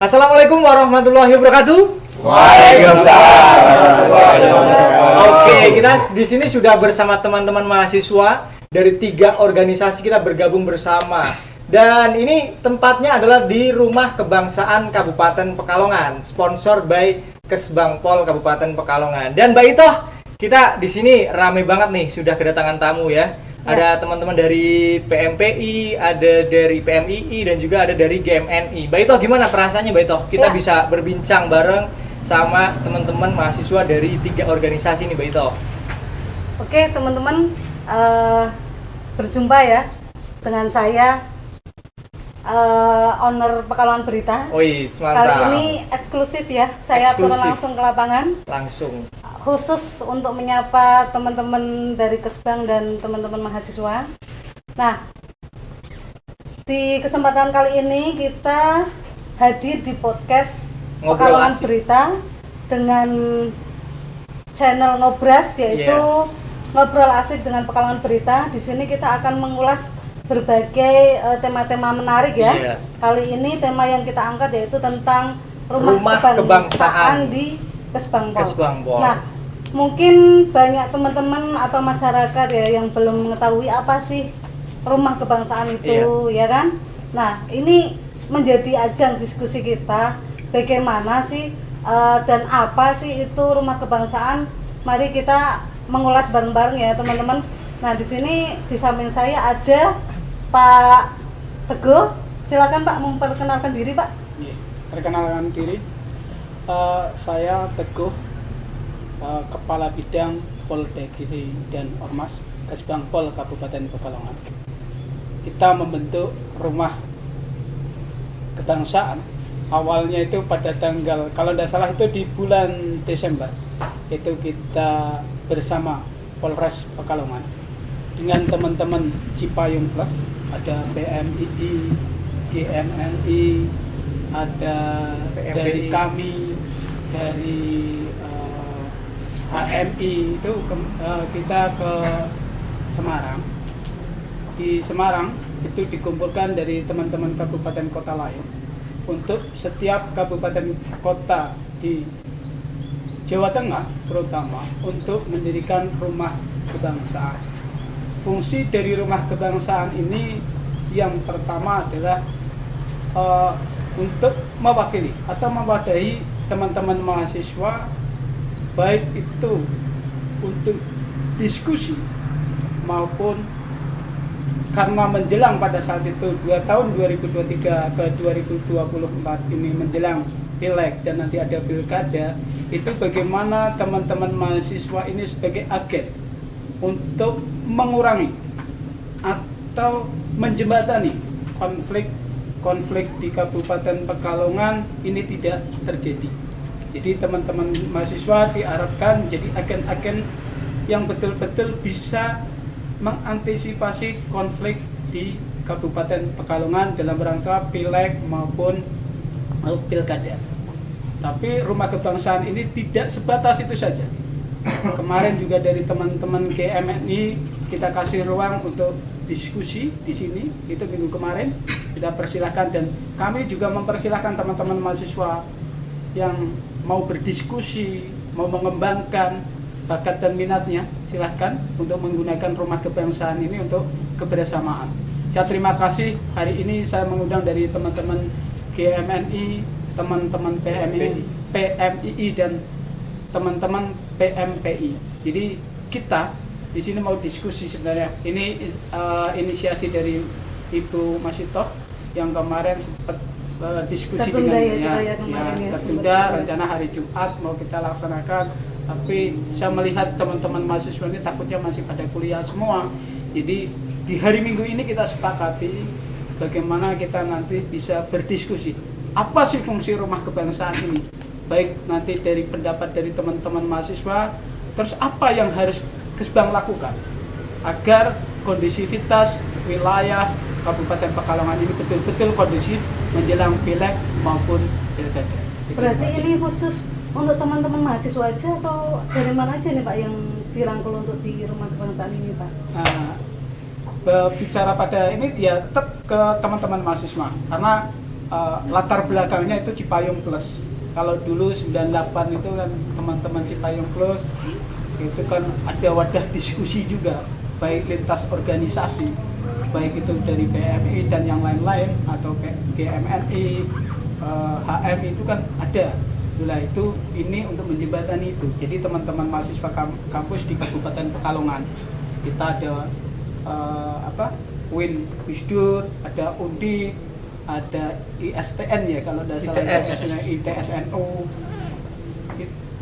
Assalamualaikum warahmatullahi wabarakatuh. Waalaikumsalam warahmatullahi wabarakatuh. Oke, kita di sini sudah bersama teman-teman mahasiswa dari 3 organisasi kita bergabung bersama. Dan ini tempatnya adalah di Rumah Kebangsaan Kabupaten Pekalongan, sponsor by Kesbangpol Kabupaten Pekalongan. Dan Mbak Itoh, kita di sini rame banget nih, sudah kedatangan tamu ya. Ada teman-teman dari PMPI, ada dari PMII, dan juga ada dari GMNI. Mbak Itoh, gimana perasaannya Mbak Itoh? Kita bisa berbincang bareng sama teman-teman mahasiswa dari 3 organisasi nih Mbak Itoh. Oke teman-teman, berjumpa ya dengan saya, owner Pekalongan Berita. Wih, Kali ini eksklusif ya, saya turun langsung ke lapangan. Langsung. Khusus untuk menyapa teman-teman dari Kesbang dan teman-teman mahasiswa. Nah, di kesempatan kali ini kita hadir di podcast Pekalongan Berita dengan channel Ngobras, yaitu Ngobrol Asik dengan Pekalongan Berita. Di sini kita akan mengulas berbagai tema-tema menarik ya. Kali ini tema yang kita angkat yaitu tentang rumah kebangsaan di Kesbangpol. Nah, mungkin banyak teman-teman atau masyarakat ya yang belum mengetahui apa sih rumah kebangsaan itu, ya kan? Nah, ini menjadi ajang diskusi kita, bagaimana sih dan apa sih itu rumah kebangsaan. Mari kita mengulas bareng-bareng ya teman-teman. Nah, di sini di samping saya ada Pak Teguh. Silakan Pak memperkenalkan diri Pak. Perkenalkan diri, saya Teguh, Kepala Bidang Poldegri dan Ormas Kesbangpol Kabupaten Pekalongan. Kita membentuk rumah kebangsaan awalnya itu pada tanggal, kalau tidak salah itu di bulan Desember, itu kita bersama Polres Pekalongan dengan teman-teman Cipayung Plus, ada PMII, GMNI, ada dari kami, dari HMI itu kita ke Semarang. Di Semarang itu dikumpulkan dari teman-teman kabupaten kota lain untuk setiap kabupaten kota di Jawa Tengah terutama untuk mendirikan rumah kebangsaan. Fungsi dari rumah kebangsaan ini yang pertama adalah untuk mewakili atau mewadahi teman-teman mahasiswa, baik itu untuk diskusi maupun karena menjelang pada saat itu 2 tahun 2023 ke 2024 ini menjelang Pileg dan nanti ada Pilkada, itu bagaimana teman-teman mahasiswa ini sebagai agen untuk mengurangi atau menjembatani konflik di Kabupaten Pekalongan ini tidak terjadi. Jadi teman-teman mahasiswa diharapkan menjadi agen-agen yang betul-betul bisa mengantisipasi konflik di Kabupaten Pekalongan dalam rangka Pileg maupun Pilkada. Tapi rumah kebangsaan ini tidak sebatas itu saja. Kemarin juga dari teman-teman GMNI kita kasih ruang untuk diskusi di sini, itu minggu kemarin kita persilahkan, dan kami juga mempersilahkan teman-teman mahasiswa yang mau berdiskusi, mau mengembangkan bakat dan minatnya, silahkan untuk menggunakan rumah kebangsaan ini untuk kebersamaan. Saya terima kasih, hari ini saya mengundang dari teman-teman GMNI, teman-teman PMII dan teman-teman PMPI. Jadi kita di sini mau diskusi sebenarnya. Ini inisiasi dari Ibu Masitoh yang kemarin sempat diskusi tertunda dengan tertunda, rencana hari Jumat mau kita laksanakan, tapi saya melihat teman-teman mahasiswa ini takutnya masih pada kuliah semua. Jadi di hari Minggu ini kita sepakati bagaimana kita nanti bisa berdiskusi apa sih fungsi rumah kebangsaan ini, baik nanti dari pendapat dari teman-teman mahasiswa, terus apa yang harus Kesbang lakukan agar kondisivitas wilayah Kabupaten Pekalongan ini betul-betul kondusif menjelang Pileg maupun Pilkada. Berarti ini khusus untuk teman-teman mahasiswa aja atau dari mana aja nih Pak yang dirangkul untuk di rumah kebangsaan ini Pak? Bicara pada ini ya tetap ke teman-teman mahasiswa, karena latar belakangnya itu Cipayung Plus. Kalau dulu 98 itu kan teman-teman Cipayung Plus itu kan ada wadah diskusi juga, baik lintas organisasi, baik itu dari PMI dan yang lain-lain atau GMNI, HMI itu kan ada. Itulah itu ini untuk menjembatani itu. Jadi teman-teman mahasiswa kampus di Kabupaten Pekalongan kita ada UIN Wisdur, ada UNDI, ada ISTN ya kalau tidak salah ITSNU,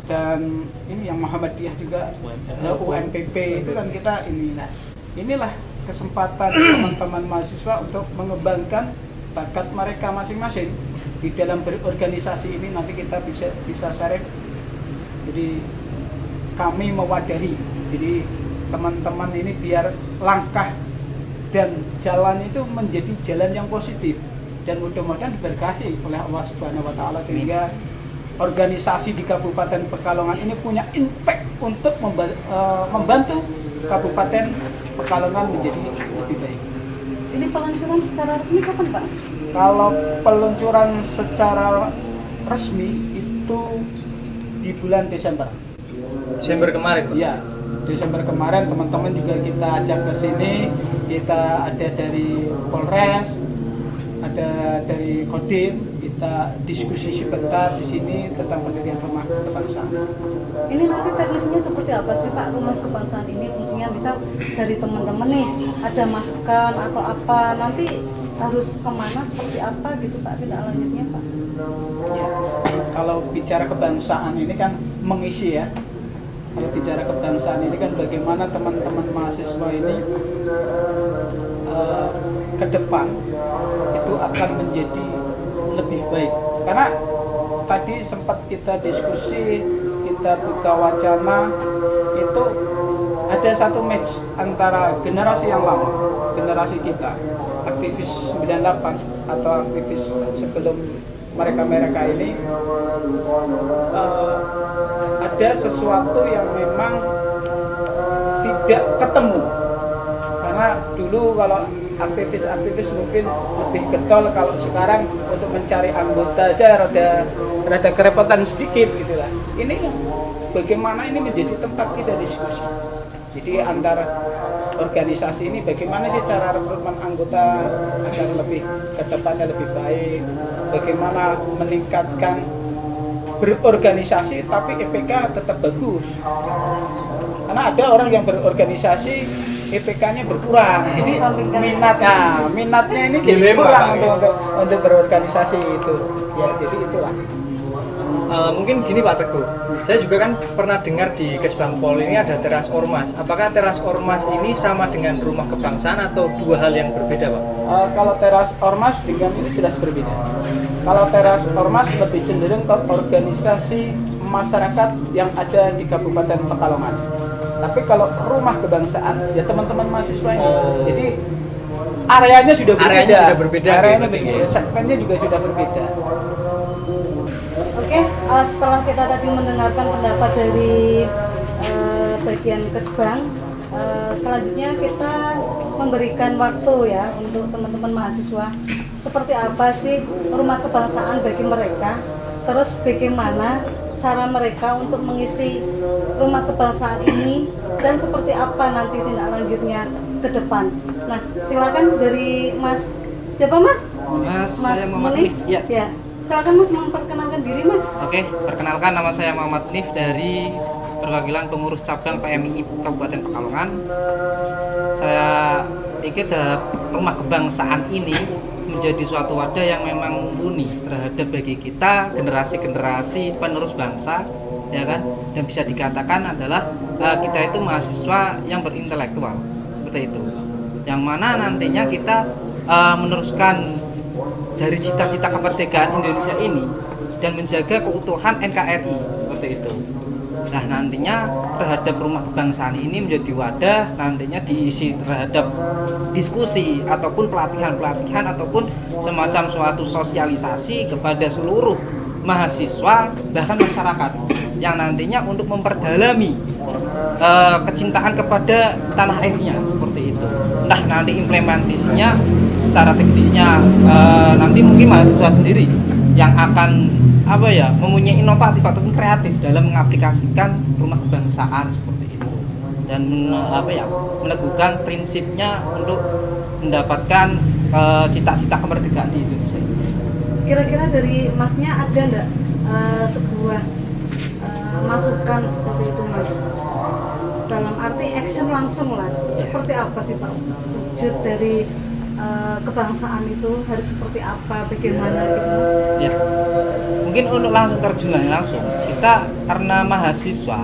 dan ini yang Muhammadiyah juga, ada UNPP itu kan kita ini. Nah, inilah kesempatan teman-teman mahasiswa untuk mengembangkan bakat mereka masing-masing di dalam berorganisasi ini. Nanti kita bisa share. Jadi kami mewadahi. Jadi teman-teman ini biar langkah dan jalan itu menjadi jalan yang positif dan mudah-mudahan diberkahi oleh Allah Subhanahu wa taala sehingga organisasi di Kabupaten Pekalongan ini punya impact untuk membantu Kabupaten Pekalongan menjadi lebih baik. Ini peluncuran secara resmi kapan, Pak? Kalau peluncuran secara resmi itu di bulan Desember. Desember kemarin, Pak? Iya, Desember kemarin teman-teman juga kita ajak ke sini. Kita ada dari Polres, ada dari Kodim, kita diskusi sebentar di sini tentang pendirian rumah kebangsaan. Ini nanti teknisnya seperti apa sih Pak, rumah kebangsaan ini fungsinya? Misal dari teman-teman nih ada masukan atau apa, nanti harus kemana, seperti apa gitu Pak tindak lanjutnya Pak? Ya, kalau bicara kebangsaan ini kan mengisi ya. Kalau bicara kebangsaan ini kan bagaimana teman-teman mahasiswa ini ke depan itu akan menjadi lebih baik. Karena tadi sempat kita diskusi, kita buka wacana, itu ada satu match antara generasi yang lama, generasi kita, aktivis 98 atau aktivis sebelum mereka ini, ada sesuatu yang memang tidak ketemu. Karena dulu kalau aktivis mungkin lebih getol, kalau sekarang untuk mencari anggota aja rada kerepotan sedikit gitulah. Ini bagaimana ini menjadi tempat kita diskusi. Jadi antar organisasi ini bagaimana sih cara rekrutmen anggota agar lebih ke depannya lebih baik, bagaimana meningkatkan berorganisasi tapi IPK tetap bagus. Karena ada orang yang berorganisasi IPK-nya berkurang, jadi minatnya ini jadi kurang untuk berorganisasi itu. Ya, jadi itulah. Mungkin gini Pak Teguh, saya juga kan pernah dengar di Kesbangpol ini ada teras ormas. Apakah teras ormas ini sama dengan rumah kebangsaan atau dua hal yang berbeda Pak? Kalau teras ormas dengan ini jelas berbeda. Kalau teras ormas lebih cenderung ke organisasi masyarakat yang ada di Kabupaten Pekalongan. Tapi kalau rumah kebangsaan ya teman-teman mahasiswa ini. Jadi areanya sudah berbeda. Areanya berbeda. Segmennya juga sudah berbeda. Oke, setelah kita tadi mendengarkan pendapat dari bagian Kesbang, selanjutnya kita memberikan waktu ya untuk teman-teman mahasiswa. Seperti apa sih rumah kebangsaan bagi mereka? Terus bagaimana cara mereka untuk mengisi rumah kebangsaan ini dan seperti apa nanti tindak lanjutnya ke depan? Nah, silakan dari Mas, siapa Mas? Mas Munif? Ya. Silakan Mas memperkenalkan diri Mas. Oke, perkenalkan nama saya Muhammad Nif dari perwakilan pengurus cabang PMI Kabupaten Pekalongan. Saya pikir rumah kebangsaan ini menjadi suatu wadah yang memang mumpuni terhadap bagi kita generasi-generasi penerus bangsa, ya kan? Dan bisa dikatakan adalah kita itu mahasiswa yang berintelektual seperti itu. Yang mana nantinya kita meneruskan dari cita-cita kemerdekaan Indonesia ini dan menjaga keutuhan NKRI seperti itu. Nah, nantinya terhadap rumah kebangsaan ini menjadi wadah nantinya diisi terhadap diskusi ataupun pelatihan ataupun semacam suatu sosialisasi kepada seluruh mahasiswa bahkan masyarakat yang nantinya untuk memperdalami kecintaan kepada tanah airnya seperti itu. Nah, nanti implementasinya secara teknisnya nanti mungkin mahasiswa sendiri yang akan mempunyai inovatif ataupun kreatif dalam mengaplikasikan rumah kebangsaan seperti itu dan meneguhkan prinsipnya untuk mendapatkan cita-cita kemerdekaan di Indonesia. Kira-kira dari Masnya ada nggak sebuah masukan seperti itu Mas? Dalam arti action langsung lah, seperti apa sih Pak wujud dari kebangsaan itu harus seperti apa, bagaimana gitu Mas? Ya, mungkin untuk langsung terjun langsung, kita karena mahasiswa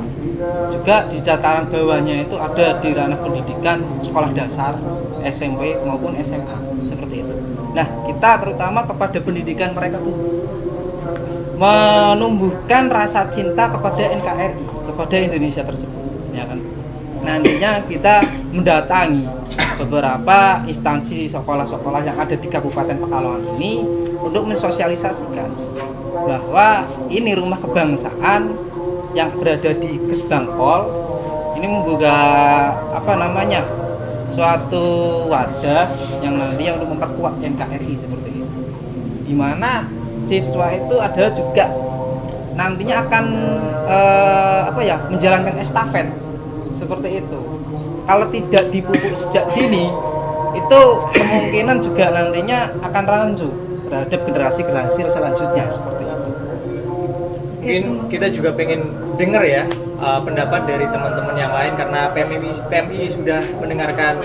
juga di dataran bawahnya itu ada di ranah pendidikan sekolah dasar, SMP maupun SMA seperti itu. Nah, kita terutama kepada pendidikan mereka tuh menumbuhkan rasa cinta kepada NKRI, kepada Indonesia tersebut, ya kan. Nantinya kita mendatangi beberapa instansi sekolah-sekolah yang ada di Kabupaten Pekalongan ini untuk mensosialisasikan bahwa ini rumah kebangsaan yang berada di Kesbangpol ini membuka suatu wadah yang nantinya untuk memperkuat NKRI seperti itu, di mana siswa itu ada juga nantinya akan menjalankan estafet seperti itu. Kalau tidak dipupuk sejak dini, itu kemungkinan juga nantinya akan rancu terhadap generasi-generasi selanjutnya seperti itu. Mungkin kita juga pengen dengar ya pendapat dari teman-teman yang lain, karena PMI sudah mendengarkan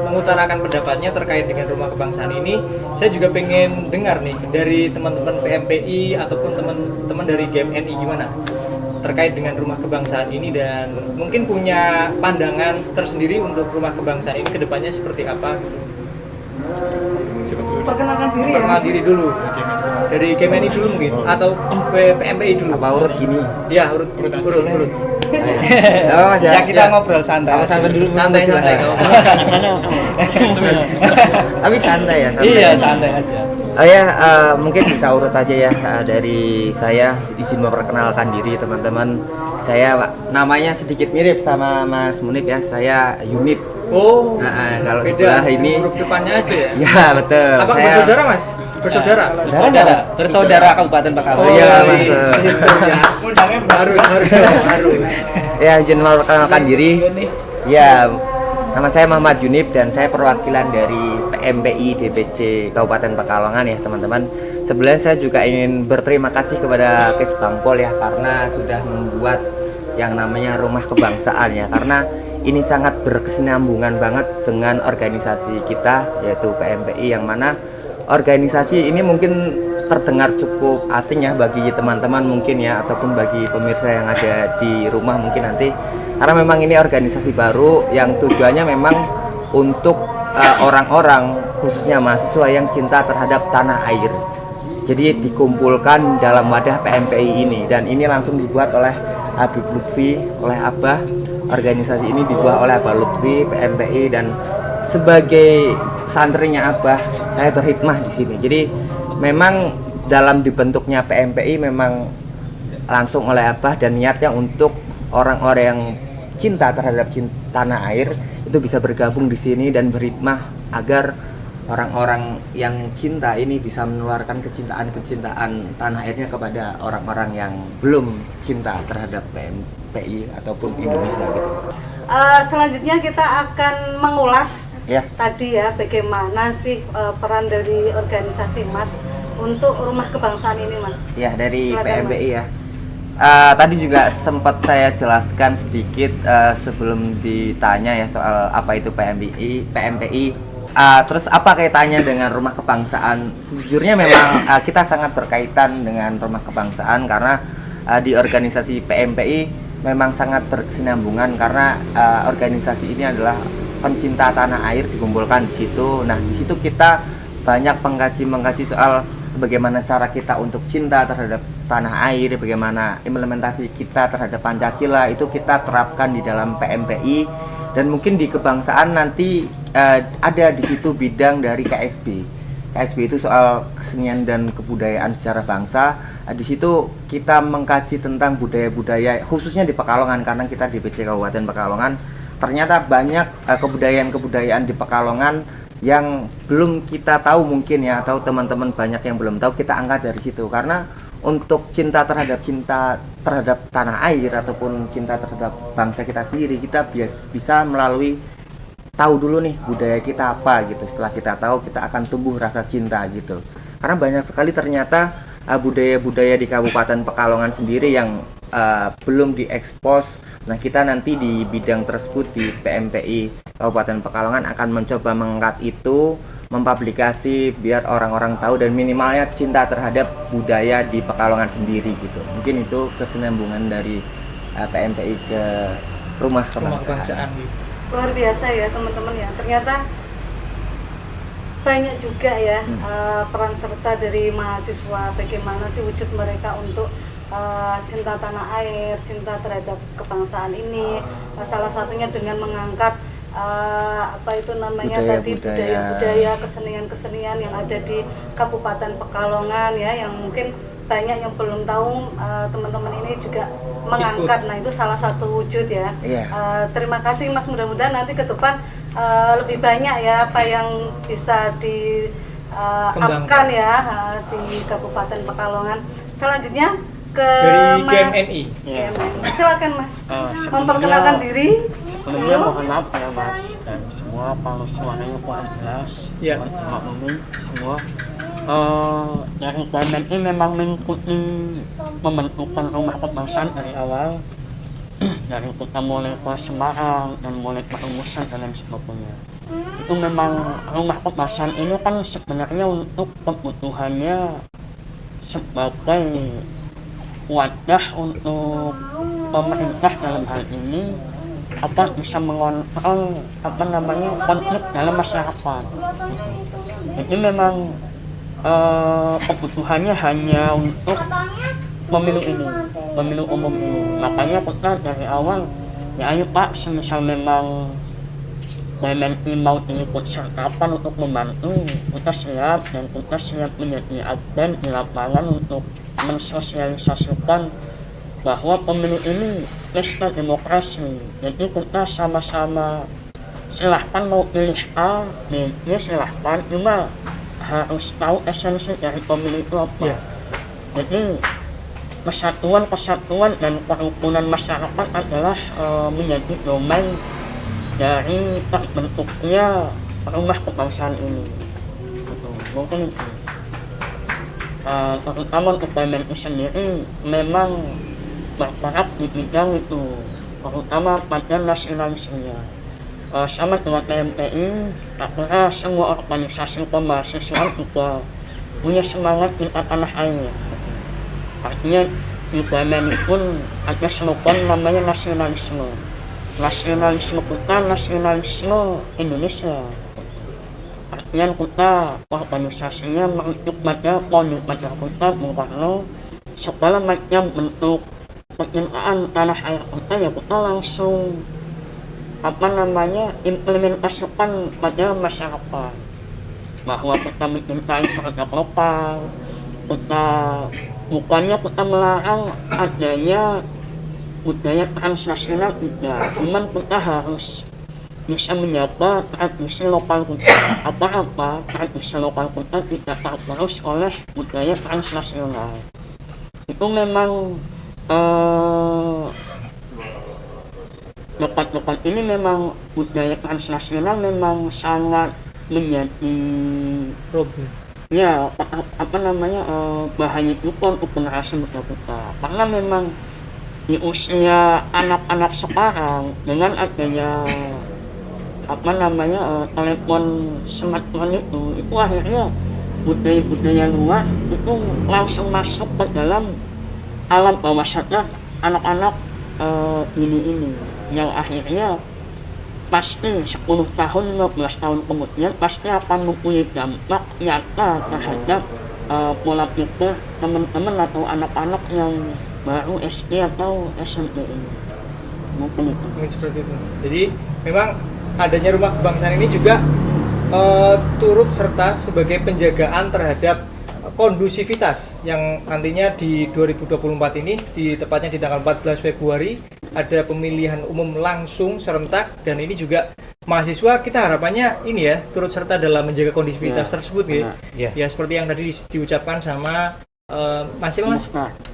mengutarakan pendapatnya terkait dengan rumah kebangsaan ini. Saya juga pengen dengar nih dari teman-teman PMPI ataupun teman-teman dari GMNI gimana terkait dengan rumah kebangsaan ini, dan mungkin punya pandangan tersendiri untuk rumah kebangsaan ini kedepannya seperti apa. Perkenalkan diri ya Mas. Perkenalkan diri dulu dari GMNI dulu mungkin, atau PMPI dulu. Apa urut gini? Ya, urut. Oh, Mas Ya kita ngobrol santai. Santai dulu. Santai. Tapi santai ya. Iya, santai aja. Oh ya, mungkin bisa urut aja ya. Dari saya izin memperkenalkan diri teman-teman. Saya namanya sedikit mirip sama Mas Munib ya. Saya Yunib. Oh, Kalau beda sebelah ini huruf depannya aja ya. ya betul. Apa Saya bersaudara Mas? Bersaudara. Bersaudara Kabupaten Pekalongan. Oh, iya, Mas. gitu ya. harus. Ya, izin memperkenalkan diri. Ya, nama saya Muhammad Yunib dan saya perwakilan dari PMPI DPC Kabupaten Pekalongan ya teman-teman. Sebelumnya saya juga ingin berterima kasih kepada Kesbangpol ya, karena sudah membuat yang namanya rumah kebangsaan ya, karena ini sangat berkesinambungan banget dengan organisasi kita yaitu PMPI, yang mana organisasi ini mungkin terdengar cukup asing ya bagi teman-teman mungkin ya, ataupun bagi pemirsa yang ada di rumah mungkin nanti, karena memang ini organisasi baru yang tujuannya memang untuk orang-orang khususnya mahasiswa yang cinta terhadap tanah air. Jadi dikumpulkan dalam wadah PMPI ini, dan ini langsung dibuat oleh Habib Lutfi, oleh Abah. Organisasi ini dibuat oleh Abah Lutfi, PMPI, dan sebagai santrinya Abah, saya berhikmah di sini. Jadi memang dalam dibentuknya PMPI memang langsung oleh Abah, dan niatnya untuk orang-orang yang cinta terhadap tanah air itu bisa bergabung di sini dan berhikmah agar orang-orang yang cinta ini bisa menularkan kecintaan tanah airnya kepada orang-orang yang belum cinta terhadap PMPI ataupun Indonesia gitu. Selanjutnya kita akan mengulas Ya. tadi ya bagaimana sih peran dari organisasi Mas untuk rumah kebangsaan ini Mas. Ya, dari Silakan, PMPI ya. Tadi juga sempat saya jelaskan sedikit sebelum ditanya ya soal apa itu PMPI. Terus apa kaitannya dengan rumah kebangsaan? Sejujurnya memang kita sangat berkaitan dengan rumah kebangsaan, karena di organisasi PMPI memang sangat berkesinambungan, karena organisasi ini adalah pencinta tanah air dikumpulkan di situ. Nah, di situ kita banyak mengkaji soal bagaimana cara kita untuk cinta terhadap tanah air, bagaimana implementasi kita terhadap Pancasila itu kita terapkan di dalam PMPI, dan mungkin di kebangsaan nanti ada di situ bidang dari KSB. KSB itu soal kesenian dan kebudayaan secara bangsa. Di situ kita mengkaji tentang budaya-budaya khususnya di Pekalongan, karena kita di DPC Kabupaten Pekalongan. Ternyata banyak kebudayaan-kebudayaan di Pekalongan yang belum kita tahu mungkin ya, atau teman-teman banyak yang belum tahu, kita angkat dari situ. Karena untuk cinta terhadap tanah air ataupun cinta terhadap bangsa kita sendiri, kita bisa melalui tahu dulu nih budaya kita apa gitu. Setelah kita tahu, kita akan tumbuh rasa cinta gitu. Karena banyak sekali ternyata budaya-budaya di Kabupaten Pekalongan sendiri yang belum diekspos. Nah, kita nanti di bidang tersebut di PMPI Kabupaten Pekalongan akan mencoba mengangkat itu, mempublikasi biar orang-orang tahu dan minimalnya cinta terhadap budaya di Pekalongan sendiri gitu. Mungkin itu kesinambungan dari PMPI ke Rumah Kebangsaan. Luar biasa ya teman-teman ya, ternyata banyak juga ya peran serta dari mahasiswa, bagaimana sih wujud mereka untuk cinta tanah air, cinta terhadap kebangsaan ini. Salah satunya dengan mengangkat apa itu namanya tadi budaya-budaya, kesenian-kesenian yang ada di Kabupaten Pekalongan ya, yang mungkin banyak yang belum tahu, teman-teman ini juga mengangkat. Nah, itu salah satu wujud ya. Terima kasih Mas, mudah-mudahan nanti ke depan lebih banyak ya apa yang bisa diangkat ya di Kabupaten Pekalongan. Selanjutnya ke dari Mas GMNI. GMNI. Silakan Mas, memperkenalkan diri. Sebelumnya mohon maaf ya Mas dan semua kalau suaranya kurang jelas. Ya. Maklumi semua. Dari GMNI memang mengikuti pembentukan Rumah Kebangsaan dari awal. Dari kita mulai ke Semarang dan mulai ke Rumusan dan lain sebagainya. Itu memang Rumah Kebangsaan ini kan sebenarnya untuk kebutuhannya sebagai wadah untuk pemerintah dalam hal ini apa bisa mengontrol konflik dalam masyarakat. Jadi memang kebutuhannya hanya untuk pemilu ini, pemilu umum ini. Makanya kita dari awal ya ayo Pak, semisal memang GMNI mau ikut sertakan untuk membantu, kita siap dan kita siap menjadi agen di lapangan untuk mensosialisasikan bahwa pemilu ini pesta demokrasi. Jadi kita sama-sama silahkan mau pilih A, B, silahkan, cuma harus tahu esensi dari pemilu itu apa. Jadi kesatuan dan kerukunan masyarakat adalah menjadi domain dari terbentuknya Rumah Kebangsaan ini. Mungkin itu. Terutama untuk GMNI sendiri memang bergerak di bidang itu, terutama pada nasionalismenya. Sama dengan PMPI, tak kira semua organisasi kemahasiswaan juga punya semangat cinta tanah air. Artinya di GMNI pun ada slogan namanya nasionalisme. Nasionalisme kita, nasionalisme Indonesia. Artinya kita organisasinya merujuk pada pondok pada kita Bung Karno, segala macam bentuk kecintaan tanah air kita ya kita langsung implementasikan pada masyarakat bahwa kita mencintai produk lokal. Kita bukannya kita melarang adanya budaya transnasional, tidak, cuman kita harus bisa menjaga tradisi lokal kita. Apa-apa tradisi lokal kita tidak tergerus oleh budaya transnasional. Itu memang dekat-dekat ini memang budaya transnasional memang sangat menjadi Problem. ya bahaya juga untuk generasi muda kita, karena memang di usia anak-anak sekarang dengan adanya telepon smartphone itu akhirnya budaya-budaya luar itu langsung masuk ke dalam alam bawah sadar anak-anak ini yang akhirnya pasti 10 tahun, 15 tahun kemudian pasti akan mempunyai dampak nyata terhadap pola pikir teman-teman atau anak-anak yang baru SD atau SMP ini. Mungkin seperti itu. Jadi memang adanya Rumah Kebangsaan ini juga turut serta sebagai penjagaan terhadap kondusivitas yang nantinya di 2024 ini, tepatnya di tanggal 14 Februari ada pemilihan umum langsung serentak, dan ini juga mahasiswa kita harapannya ini ya turut serta dalam menjaga kondusivitas tersebut ya. Iya. Ya seperti yang tadi diucapkan sama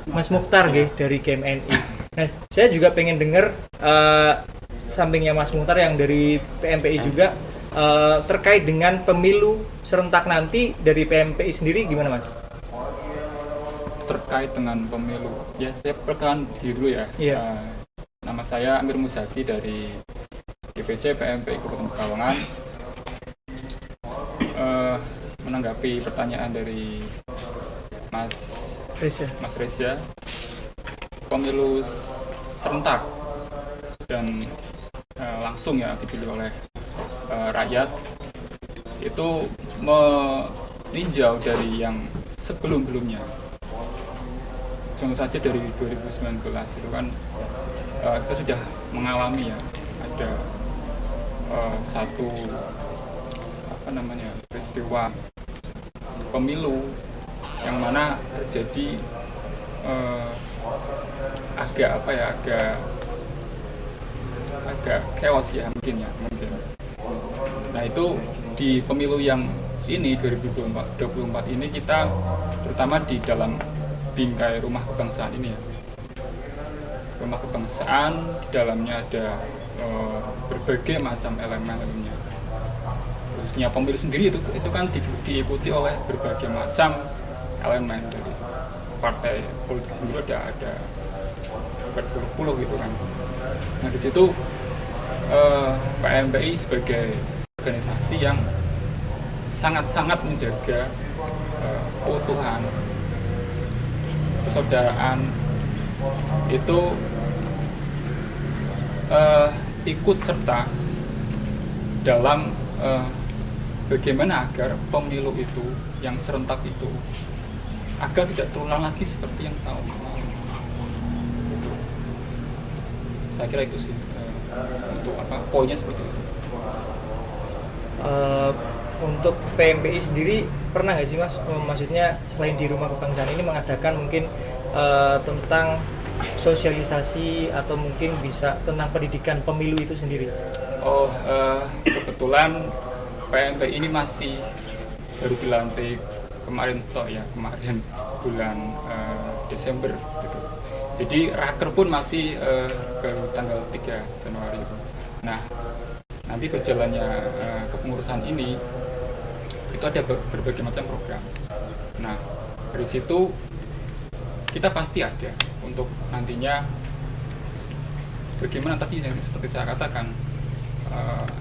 Mas Mukhtar dari KMNI. Nah, saya juga pengen dengar sampingnya Mas Mukhtar yang dari PMPI juga terkait dengan pemilu serentak nanti dari PMPI sendiri gimana Mas? Terkait dengan pemilu, ya saya perkenalkan diri dulu ya. Iya. Nama saya Amir Muzaki dari DPC PMPI Kabupaten Pekalongan. Menanggapi pertanyaan dari Mas Reza, pemilu serentak dan langsung ya dipilih oleh rakyat itu meninjau dari yang sebelum-belumnya. Contoh saja dari 2019 itu kan kita sudah mengalami ya ada satu peristiwa pemilu yang mana terjadi agak chaos ya mungkin. Nah itu di pemilu yang ini 2024 ini kita terutama di dalam bingkai rumah kebangsaan ini ya, rumah kebangsaan di dalamnya ada berbagai macam elemen-elemennya. Khususnya pemilu sendiri itu kan diikuti oleh berbagai macam elemen dari partai politik sendiri ada berpuluh-puluh gitu kan. Nah di situ PMPI sebagai organisasi yang sangat-sangat menjaga keutuhan persaudaraan itu ikut serta dalam bagaimana agar pemilu itu yang serentak itu agar tidak terulang lagi seperti yang tahun lalu. Saya kira itu sih untuk poinnya seperti itu. Untuk PMPI sendiri pernah nggak sih Mas, maksudnya selain di rumah kebangsaan ini mengadakan mungkin tentang sosialisasi atau mungkin bisa tentang pendidikan pemilu itu sendiri? Kebetulan PMPI ini masih baru dilantik kemarin bulan Desember gitu. Jadi raker pun masih baru tanggal 3 Januari itu. Nah, nanti berjalannya kepengurusan ini itu ada berbagai macam program. Nah, dari situ kita pasti ada untuk nantinya bagaimana tadi yang seperti saya katakan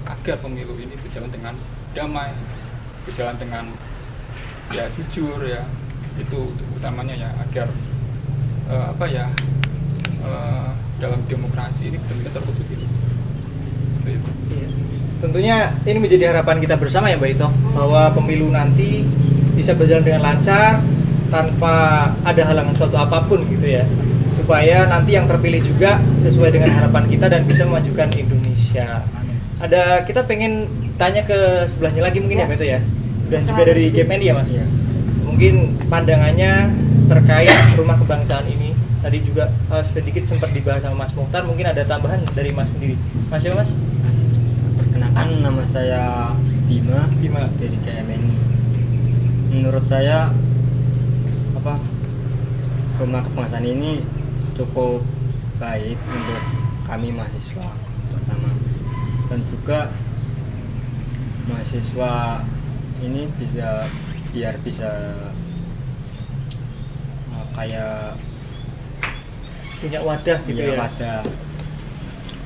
agar pemilu ini berjalan dengan damai, berjalan dengan ya jujur ya, itu utamanya ya agar dalam demokrasi ini benar-benar terwujud gitu. Iya. Tentunya ini menjadi harapan kita bersama ya Mbak Ito, bahwa pemilu nanti bisa berjalan dengan lancar tanpa ada halangan suatu apapun gitu ya, supaya nanti yang terpilih juga sesuai dengan harapan kita dan bisa memajukan Indonesia. Kita pengen tanya ke sebelahnya lagi mungkin ya Mbak Ito ya, dan juga dari GMN ya Mas. Mungkin pandangannya terkait rumah kebangsaan ini tadi juga sedikit sempat dibahas sama Mas Mukhtar, mungkin ada tambahan dari Mas sendiri. Mas ya Mas? Perkenalkan, nama saya Bima dari KMN. Menurut saya rumah kebangsaan ini cukup baik untuk kami mahasiswa terutama, dan juga mahasiswa ini biar bisa kayak Punya wadah gitu ya. wadah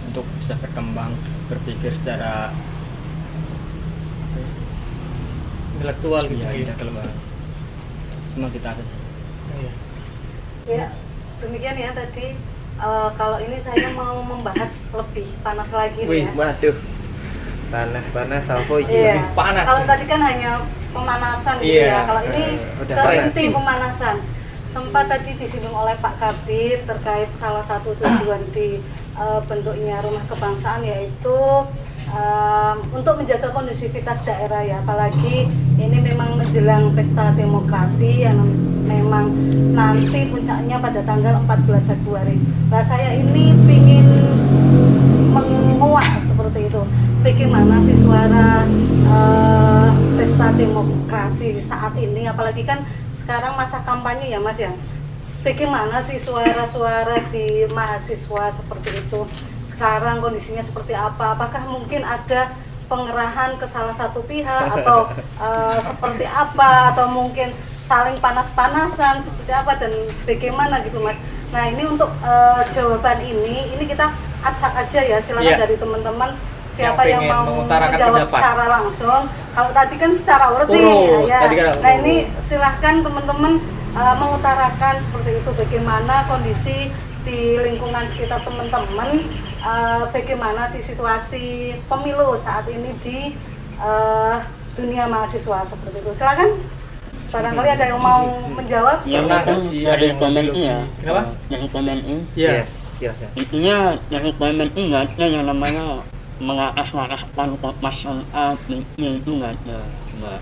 untuk bisa berkembang, berpikir secara Intelektual gitu ya. intelektual. Cuma kita Iya. Ya, demikian ya tadi. Kalau ini saya mau membahas lebih panas lagi nih ya. Waduh, panas apa ini? Iya. Lebih panas Kalau nih. tadi kan hanya pemanasan gitu Iya. ya. Kalau ini Udah serinci stretching. pemanasan. Sempat tadi disinggung oleh Pak Kabid terkait salah satu tujuan di bentuknya rumah kebangsaan, yaitu untuk menjaga kondusivitas daerah ya, apalagi ini memang menjelang pesta demokrasi yang memang nanti puncaknya pada tanggal 14 Februari. Nah, saya ini ingin menguat seperti itu. Bagaimana sih suara pesta demokrasi saat ini, apalagi kan sekarang masa kampanye ya Mas ya. Bagaimana sih suara-suara di mahasiswa seperti itu? Sekarang kondisinya seperti apa? Apakah mungkin ada pengerahan ke salah satu pihak atau seperti apa, atau mungkin saling panas-panasan seperti apa dan bagaimana gitu Mas? Nah ini untuk jawaban ini kita acak aja ya, silakan Iya. dari teman-teman siapa yang pengen mau mengutarakan menjawab pendapat. secara langsung. Kalau tadi kan secara urut nih, Urut, ya. tadi kan Nah urut. ini silahkan teman-teman mengutarakan seperti itu, bagaimana kondisi di lingkungan sekitar teman-teman, bagaimana sih situasi pemilu saat ini di dunia mahasiswa seperti itu. Silakan, barangkali ada yang mau menjawab. Yang Pernah mungkin nggak sih ada dari yang komen mobil ini ya, Kenapa? dari komen ini Iya. Iya. intinya dari komen ini nggak ada yang namanya mengarah-arahkan ke paslon A, B, C, itu nggak ada, Mbak.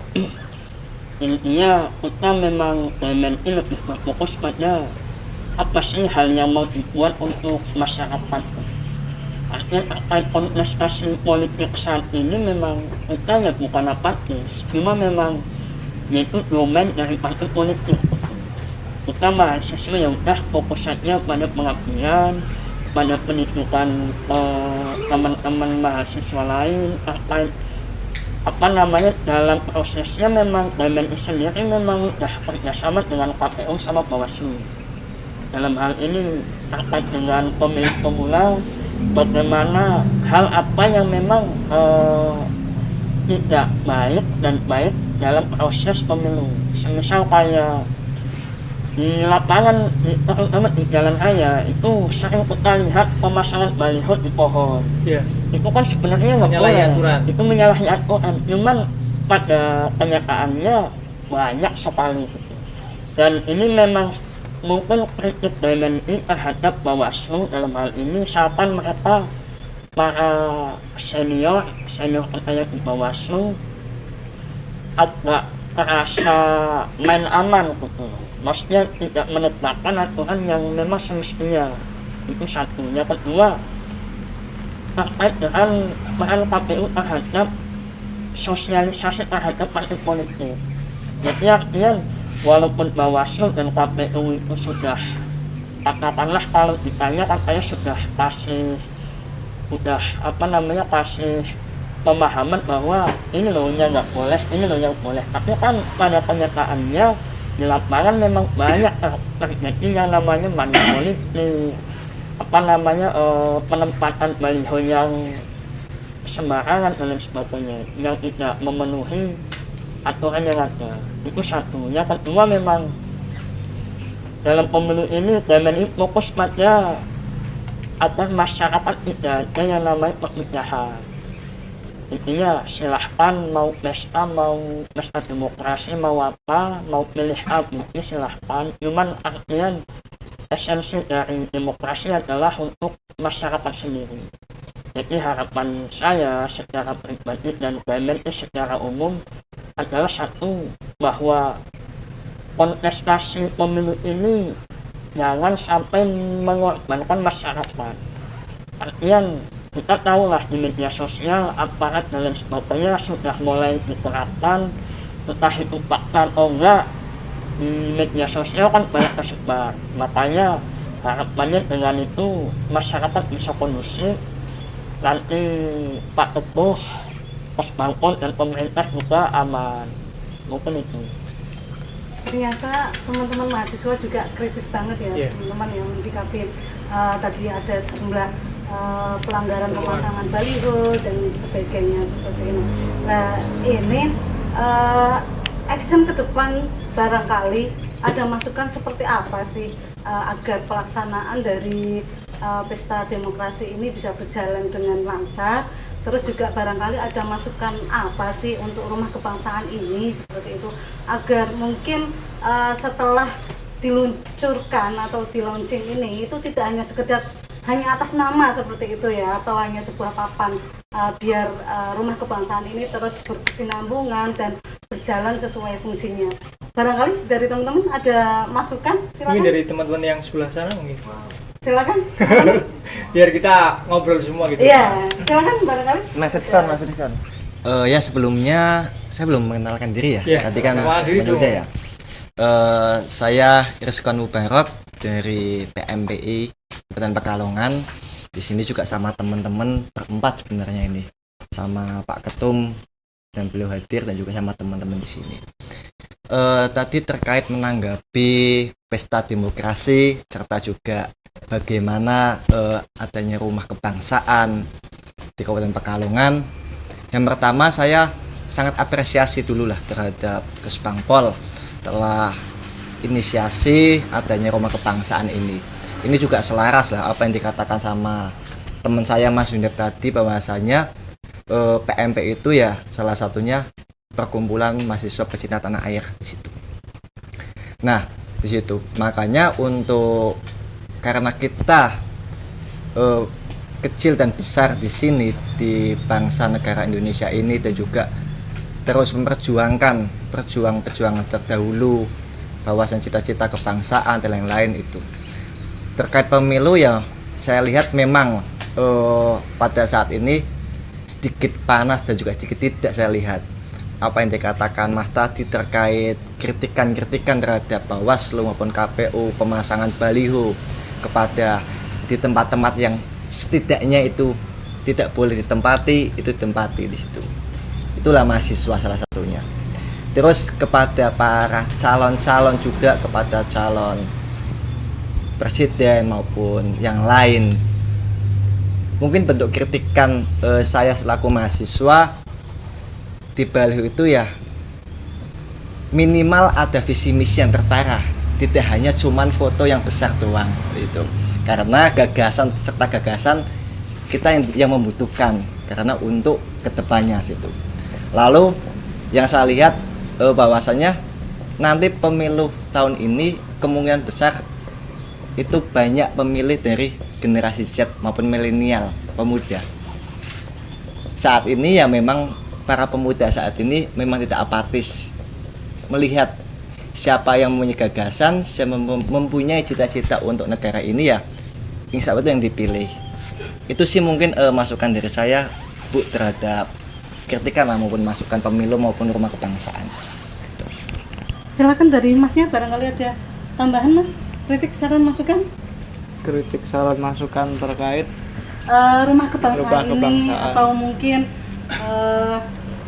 Intinya kita memang komen ini lebih berfokus pada apa sih hal yang mau dibuat untuk masyarakat. Artinya terkait kontestasi politik saat ini memang kita ya bukan apatis, cuma memang yaitu domain dari partai politik. Kita mahasiswa yang udah fokus saja pada pengabdian, pada pendidikan teman-teman mahasiswa lain, terkait apa namanya dalam prosesnya memang domain sendiri memang udah kerjasama dengan KPU sama Bawaslu. Dalam hal ini terkait dengan pemilih pemula, bagaimana hal apa yang memang tidak baik dan baik dalam proses pemilu. Semisal kayak di lapangan, terutama di jalan raya itu sering kita lihat pemasangan baliho di pohon. Iya. Itu kan sebenarnya nggak Menyalahi boleh. aturan. Itu menyalahi aturan. Cuman pada kenyataannya banyak sekali. Dan ini memang mungkin kritik BMNI terhadap Bawaslu dalam hal ini, siapan mereka para senior kita yang di Bawaslu agak terasa main aman gitu. Maksudnya tidak menetapkan aturan yang memang semestinya. Itu satu. Yang kedua, terkait dengan peran KPU terhadap sosialisasi terhadap partai politik. Jadi artinya walaupun Bawaslu dan KPU itu sudah, katakanlah kalau ditanya katanya sudah kasih pemahaman bahwa ini loh yang nggak boleh, ini loh yang boleh. Tapi kan pada kenyataannya di lapangan memang banyak terjadi yang namanya money politik, penempatan baliho yang sembarangan dan lain sebagainya, yang tidak memenuhi aturan yang ada. Itu satu. Yang kedua, memang dalam pemilu ini BMNI fokus pada agar masyarakat tidak ada yang namanya perpecahan. Intinya silahkan mau pesta demokrasi, mau apa, mau pilih A, B, silahkan. Cuman artinya esensi dari demokrasi adalah untuk masyarakat sendiri. Jadi harapan saya secara pribadi dan BMNI secara umum adalah satu, bahwa kontestasi pemilu ini jangan sampai mengorbankan masyarakat. Artinya kita tahulah di media sosial aparat dan lain sebagainya sudah mulai diterapkan, entah itu fakta atau enggak, di media sosial kan banyak tersebar. Makanya harapannya dengan itu masyarakat bisa kondusif, nanti Pak Teguh, Pos Bangkon dan pemerintah juga aman. Mungkin itu. Ternyata teman-teman mahasiswa juga kritis banget ya, teman-teman yang menyikapi tadi ada sejumlah pelanggaran pemasangan baliho dan sebagainya seperti ini. Nah ini action ke depan barangkali ada masukan seperti apa sih agar pelaksanaan dari pesta demokrasi ini bisa berjalan dengan lancar. Terus juga barangkali ada masukan apa sih untuk rumah kebangsaan ini seperti itu, agar mungkin setelah diluncurkan atau di launching ini itu tidak hanya sekedar hanya atas nama seperti itu ya, atau hanya sebuah papan, biar rumah kebangsaan ini terus berkesinambungan dan berjalan sesuai fungsinya. Barangkali dari teman-teman ada masukan, silakan. Mungkin dari teman-teman yang sebelah sana mungkin. Silakan. Biar kita ngobrol semua gitu. Iya, Mas. silakan barangkali. Mas Rizkan. Ya sebelumnya saya belum mengenalkan diri ya. Iya, Tadi kan kenalkan diri sebenarnya dong. udah ya. Saya Rizkan Mubarok dari PMPI Kabupaten Pekalongan. Di sini juga sama teman-teman berempat sebenarnya ini, sama Pak Ketum dan beliau hadir dan juga sama teman-teman di sini. Tadi terkait menanggapi pesta demokrasi serta juga bagaimana adanya rumah kebangsaan di Kabupaten Pekalongan. Yang pertama saya sangat apresiasi dulu lah terhadap Kesbangpol telah inisiasi adanya rumah kebangsaan ini. Ini juga selaras lah apa yang dikatakan sama teman saya Mas Yunep tadi, bahwasanya PMP itu ya salah satunya perkumpulan mahasiswa pecinta tanah air di situ. Nah, di situ makanya karena kita kecil dan besar di sini di bangsa negara Indonesia ini dan juga terus memperjuangkan perjuangan terdahulu, bahwasan cita-cita kebangsaan dan lain-lain itu. Terkait pemilu ya saya lihat memang pada saat ini sedikit panas dan juga sedikit tidak. Saya lihat apa yang dikatakan Mas tadi terkait kritikan terhadap Bawaslu maupun KPU, pemasangan baliho kepada di tempat-tempat yang setidaknya itu tidak boleh ditempati, itu ditempati di situ. Itulah mahasiswa salah satunya. Terus kepada para calon-calon juga, kepada calon presiden maupun yang lain, mungkin bentuk kritikan saya selaku mahasiswa di baliho itu ya minimal ada visi misi yang tertara, tidak hanya cuman foto yang besar doang itu. Karena gagasan kita yang membutuhkan karena untuk kedepannya situ. Lalu yang saya lihat bahwasanya nanti pemilu tahun ini kemungkinan besar itu banyak pemilih dari generasi Z maupun milenial, pemuda. Saat ini ya memang para pemuda saat ini memang tidak apatis melihat siapa yang mempunyai gagasan, siapa mempunyai cita-cita untuk negara ini ya insya Allah itu yang dipilih. Itu sih mungkin masukan dari saya Bu terhadap kritikan lah maupun masukan pemilu maupun rumah kebangsaan. Silakan dari Masnya barangkali ada tambahan Mas, kritik saran masukan. Kritik saran masukan terkait Rumah kebangsaan Rumah ini kebangsaan. atau mungkin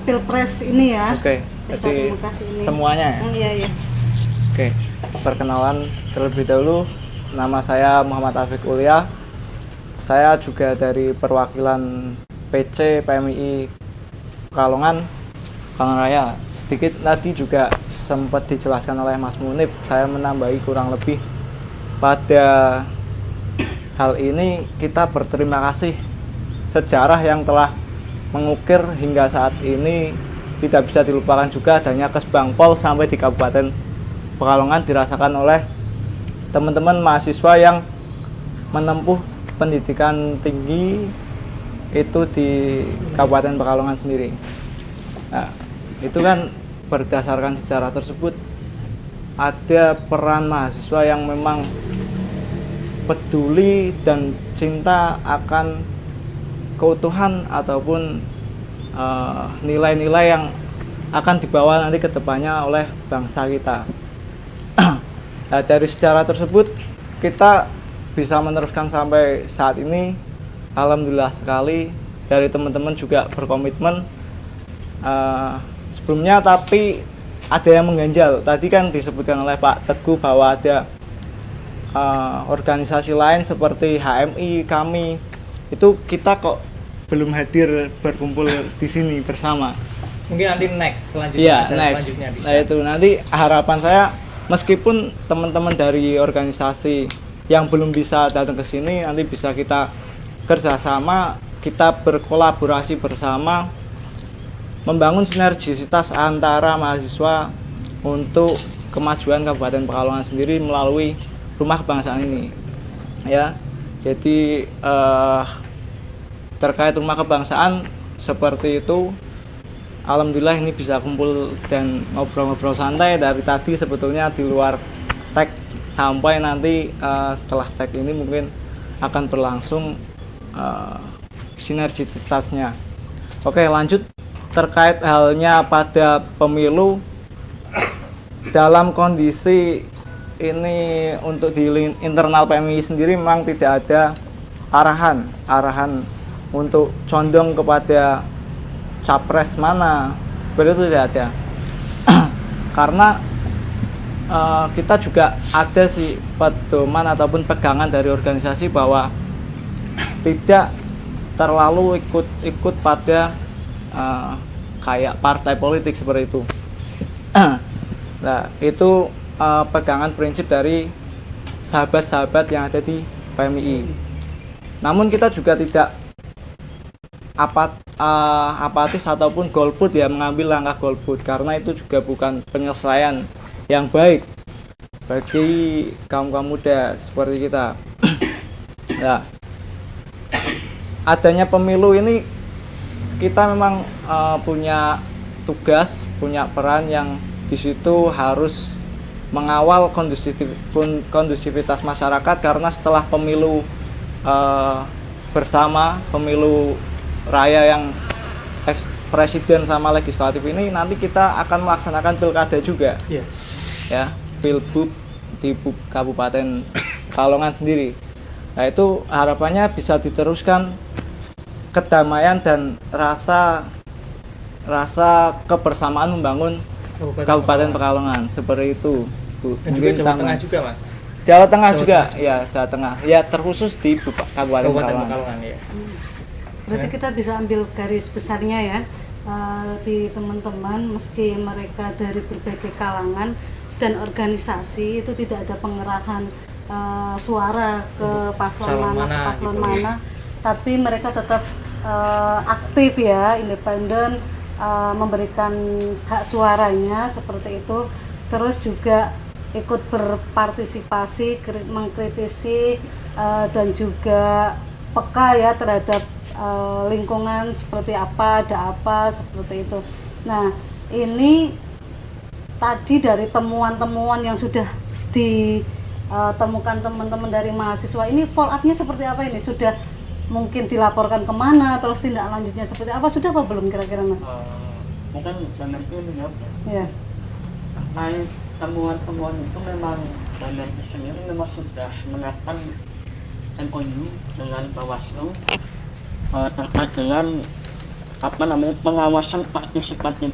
Pilpres ini ya. Oke, Pesta jadi demokrasi ini. semuanya ya? Iya, iya. Oke, perkenalan terlebih dahulu, nama saya Muhammad Afiq Ulia. Saya juga dari perwakilan PC PMI Pekalongan Raya. Sedikit tadi juga sempat dijelaskan oleh Mas Munib, saya menambahi kurang lebih pada hal ini kita berterima kasih sejarah yang telah mengukir hingga saat ini. Tidak bisa dilupakan juga adanya Kesbangpol sampai di Kabupaten Pekalongan dirasakan oleh teman-teman mahasiswa yang menempuh pendidikan tinggi itu di Kabupaten Pekalongan sendiri. Nah, itu kan berdasarkan sejarah tersebut ada peran mahasiswa yang memang peduli dan cinta akan keutuhan ataupun nilai-nilai yang akan dibawa nanti ke depannya oleh bangsa kita. Nah, dari sejarah tersebut kita bisa meneruskan sampai saat ini. Alhamdulillah sekali, dari teman-teman juga berkomitmen sebelumnya, tapi ada yang mengganjal. Tadi kan disebutkan oleh Pak Teguh bahwa ada organisasi lain seperti HMI, kami itu kita kok belum hadir berkumpul di sini bersama. Mungkin nanti next selanjutnya. Iya, acara next. selanjutnya bisa. Nah itu nanti harapan saya, meskipun teman-teman dari organisasi yang belum bisa datang ke sini, nanti bisa kita kerjasama, kita berkolaborasi bersama, membangun sinergisitas antara mahasiswa untuk kemajuan Kabupaten Pekalongan sendiri melalui rumah kebangsaan ini. Ya, jadi terkait rumah kebangsaan seperti itu. Alhamdulillah ini bisa kumpul dan ngobrol-ngobrol santai dari tadi sebetulnya di luar tag sampai nanti setelah tag ini mungkin akan berlangsung sinergitasnya. Oke, lanjut terkait halnya pada pemilu. Dalam kondisi ini untuk di internal PMI sendiri memang tidak ada arahan untuk condong kepada capres mana, begitu tidak ada. Karena kita juga ada sih pedoman ataupun pegangan dari organisasi bahwa tidak terlalu ikut pada kayak partai politik seperti itu. Nah, itu pegangan prinsip dari sahabat-sahabat yang ada di PMI. Namun kita juga tidak apatis ataupun golput ya, mengambil langkah golput, karena itu juga bukan penyelesaian yang baik bagi kaum muda seperti kita. Nah, adanya pemilu ini kita memang punya tugas, punya peran yang di situ harus mengawal kondusivitas masyarakat, karena setelah pemilu bersama, pemilu raya yang presiden sama legislatif ini, nanti kita akan melaksanakan pilkada juga. Ya, pilbub di Kabupaten Pekalongan sendiri. Nah, itu harapannya bisa diteruskan kedamaian dan rasa kebersamaan membangun Kabupaten Pekalongan seperti itu, Bu. Dan juga Jawa Tengah juga, Mas. Jawa Tengah juga, ya Jawa Tengah. Ya terkhusus di Kabupaten Pekalongan. Ya. Berarti kita bisa ambil garis besarnya ya, di teman-teman, meski mereka dari berbagai kalangan dan organisasi, itu tidak ada pengerahan suara ke paslon mana ke paslon gitu, mana, tapi mereka tetap aktif ya, independen, memberikan hak suaranya seperti itu. Terus juga ikut berpartisipasi, mengkritisi, dan juga peka ya terhadap lingkungan seperti apa, ada apa, seperti itu. Nah, ini tadi dari temuan-temuan yang sudah ditemukan teman-teman dari mahasiswa ini, follow up-nya seperti apa ini? Sudah mungkin dilaporkan kemana, terus tindak lanjutnya seperti apa, sudah apa belum kira-kira, Mas? Mungkin banyak ini Ya. Terkait temuan-temuan itu memang banyak sendiri memang sudah menaikkan MOU dengan Bawaslu terkait dengan pengawasan partisipatif.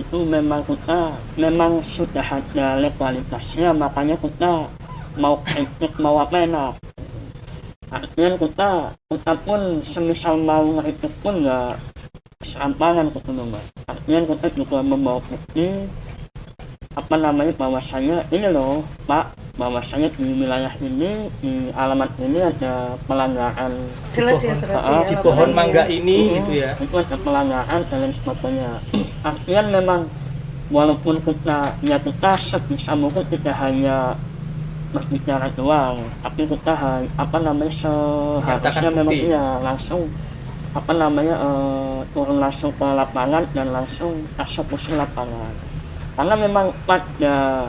Itu memang kita memang sudah ada legalitasnya, makanya kita mau kritik mau apa enak. Artinya kita pun semisal mau ngeritik pun nggak serampangan gitu Mbak. Artinya kita juga membawa bukti bahwasanya ini loh Pak, bahwasanya di wilayah ini, di alamat ini ada pelanggaran. Jelas ya berarti di pohon mangga ini gitu ya. Itu ada pelanggaran dan lain sebagainya. Artinya memang walaupun kita sebisa mungkin tidak hanya berbicara doang, tapi kita seharusnya memang iya langsung turun langsung ke lapangan dan langsung eksekusi lapangan. Karena memang pada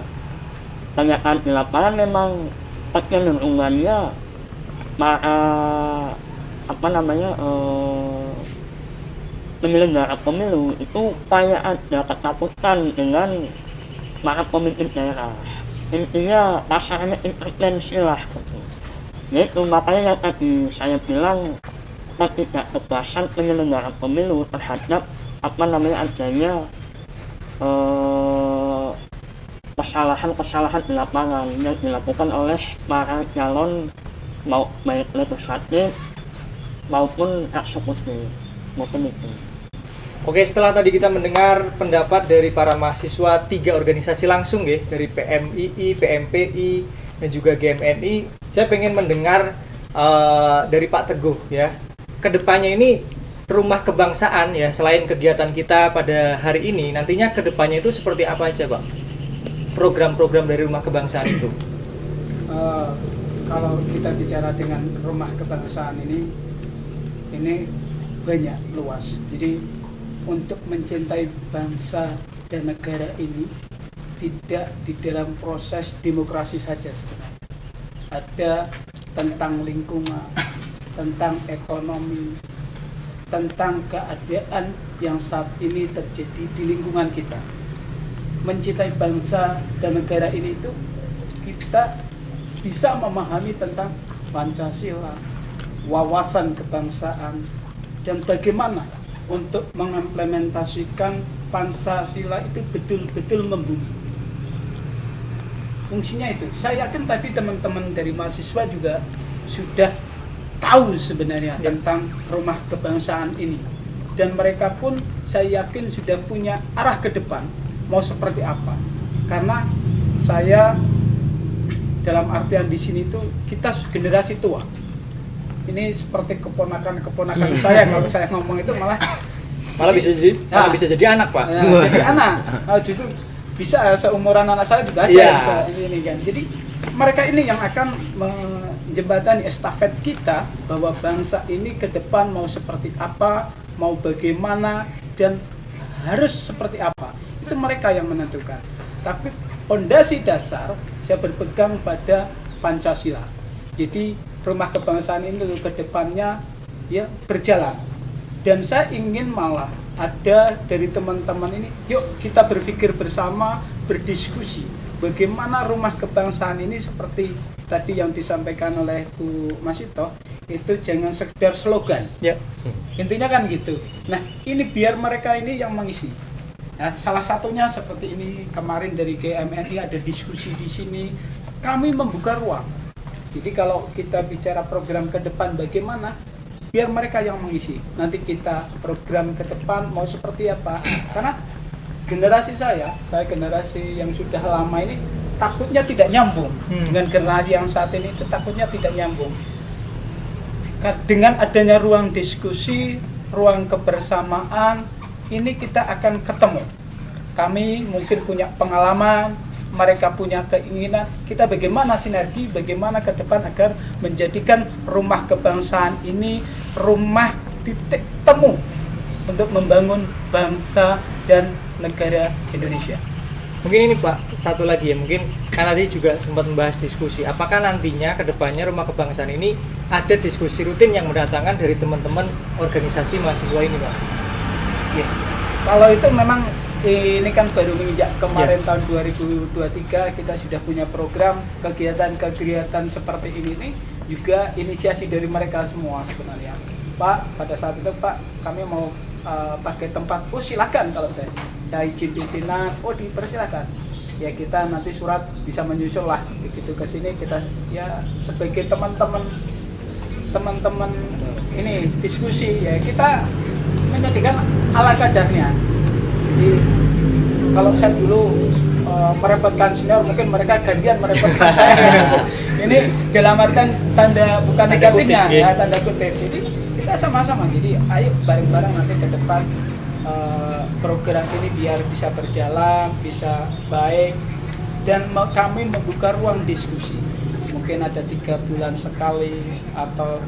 kenyataan di lapangan memang kecenderungannya penyelenggara pemilu itu kayak ada ketakutan dengan para pemimpin daerah. Intinya pasarnya intervensi lah gitu. Yaitu makanya yang tadi saya bilang ketidaktegasan penyelenggara pemilu terhadap adanya kesalahan di lapangan yang dilakukan oleh para calon baik legislatif maupun eksekutif maupun itu. Oke, setelah tadi kita mendengar pendapat dari para mahasiswa 3 organisasi langsung ya, dari PMII, PMPI, dan juga GMNI, saya pengen mendengar dari Pak Teguh ya. Kedepannya ini rumah kebangsaan ya, selain kegiatan kita pada hari ini, nantinya kedepannya itu seperti apa aja Pak? Program-program dari rumah kebangsaan itu? Kalau kita bicara dengan rumah kebangsaan ini banyak, luas. Jadi untuk mencintai bangsa dan negara ini tidak di dalam proses demokrasi saja sebenarnya. Ada tentang lingkungan, tentang ekonomi, tentang keadaan yang saat ini terjadi di lingkungan kita. Mencintai bangsa dan negara ini itu kita bisa memahami tentang Pancasila, wawasan kebangsaan, dan bagaimana untuk mengimplementasikan Pancasila itu betul-betul membumi. Fungsinya itu. Saya yakin tadi teman-teman dari mahasiswa juga sudah tahu sebenarnya tentang rumah kebangsaan ini. Dan mereka pun saya yakin sudah punya arah ke depan mau seperti apa. Karena saya dalam artian di sini tuh kita generasi tua. Ini seperti keponakan-keponakan saya, kalau saya ngomong itu malah bisa jadi anak, Pak. Ya, jadi anak. Justru bisa seumuran anak saya juga ada Iya. ini kan. Jadi mereka ini yang akan menjembatani estafet kita bahwa bangsa ini ke depan mau seperti apa, mau bagaimana, dan harus seperti apa. Itu mereka yang menentukan. Tapi fondasi dasar saya berpegang pada Pancasila. Jadi rumah kebangsaan ini ke depannya ya berjalan. Dan saya ingin malah ada dari teman-teman ini, yuk kita berpikir bersama, berdiskusi bagaimana rumah kebangsaan ini seperti tadi yang disampaikan oleh Bu Masito, itu jangan sekedar slogan. Ya. Intinya kan gitu. Nah, ini biar mereka ini yang mengisi. Nah, salah satunya seperti ini, kemarin dari GMNI ada diskusi di sini, kami membuka ruang. Jadi kalau kita bicara program ke depan bagaimana, biar mereka yang mengisi. Nanti kita program ke depan mau seperti apa. Karena generasi saya generasi yang sudah lama ini takutnya tidak nyambung dengan generasi yang saat ini, itu takutnya tidak nyambung. Dengan adanya ruang diskusi, ruang kebersamaan, ini kita akan ketemu. Kami mungkin punya pengalaman, mereka punya keinginan, kita bagaimana sinergi, bagaimana ke depan agar menjadikan rumah kebangsaan ini rumah titik temu untuk membangun bangsa dan negara Indonesia. Mungkin ini Pak, satu lagi ya, mungkin kan tadi juga sempat membahas diskusi, apakah nantinya ke depannya rumah kebangsaan ini ada diskusi rutin yang mendatangkan dari teman-teman organisasi mahasiswa ini Pak? Ya. Kalau itu memang ini kan baru menginjak kemarin tahun 2023 kita sudah punya program kegiatan-kegiatan seperti ini nih, juga inisiasi dari mereka semua sebenarnya. Pak, pada saat itu Pak, kami mau pakai tempat, oh silakan, kalau saya izin pimpinan, oh dipersilakan. Ya kita nanti surat bisa menyusul lah, begitu ke sini kita ya sebagai teman-teman ini diskusi ya, kita menjadikan ala kadarnya. Jadi kalau saya dulu merepotkan senior, mungkin mereka gantian merepotkan saya. Ini dalam artian tanda bukan negatifnya, ya tanda kutip. Jadi kita sama-sama. Jadi ayo bareng-bareng nanti ke depan program ini biar bisa berjalan, bisa baik, dan kami membuka ruang diskusi. Mungkin ada 3 bulan sekali atau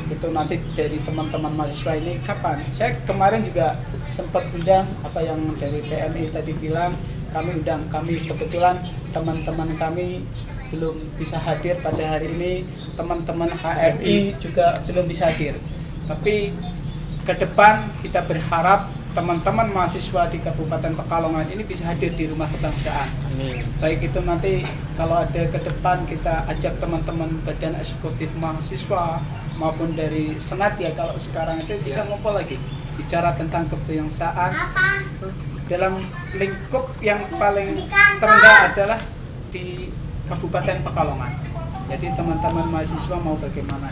itu nanti dari teman-teman mahasiswa ini kapan. Saya kemarin juga sempat undang apa yang dari PMI tadi bilang, kami kebetulan teman-teman kami belum bisa hadir pada hari ini, teman-teman HMI juga belum bisa hadir. Tapi ke depan kita berharap teman-teman mahasiswa di Kabupaten Pekalongan ini bisa hadir di rumah kebangsaan. Amin. Baik itu nanti kalau ada ke depan kita ajak teman-teman badan eksekutif mahasiswa maupun dari senat ya, kalau sekarang itu bisa ngumpul lagi bicara tentang kebangsaan dalam lingkup yang paling terendah adalah di Kabupaten Pekalongan. Jadi teman-teman mahasiswa mau bagaimana?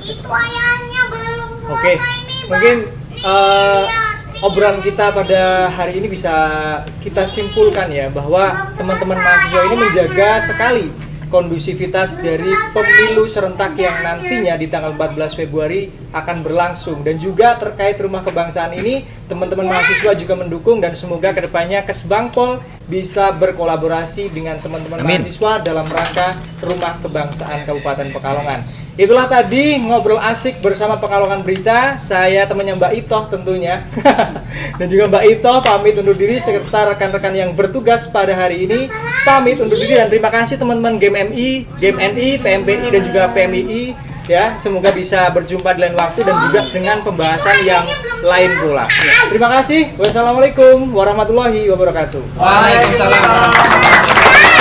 Oke, mungkin obrolan kita pada hari ini bisa kita simpulkan ya, bahwa teman-teman mahasiswa ini menjaga sekali kondusivitas dari pemilu serentak yang nantinya di tanggal 14 Februari akan berlangsung. Dan juga terkait rumah kebangsaan ini, teman-teman mahasiswa juga mendukung, dan semoga kedepannya Kesbangpol bisa berkolaborasi dengan teman-teman mahasiswa dalam rangka rumah kebangsaan Kabupaten Pekalongan. Itulah tadi ngobrol asik bersama Pekalongan Berita. Saya temannya Mbak Itoh tentunya. Dan juga Mbak Itoh pamit undur diri, serta rekan-rekan yang bertugas pada hari ini pamit undur diri, dan terima kasih teman-teman GMNI, PMPI dan juga PMII ya. Semoga bisa berjumpa di lain waktu dan juga dengan pembahasan yang lain pula. Terima kasih. Wassalamualaikum warahmatullahi wabarakatuh. Waalaikumsalam.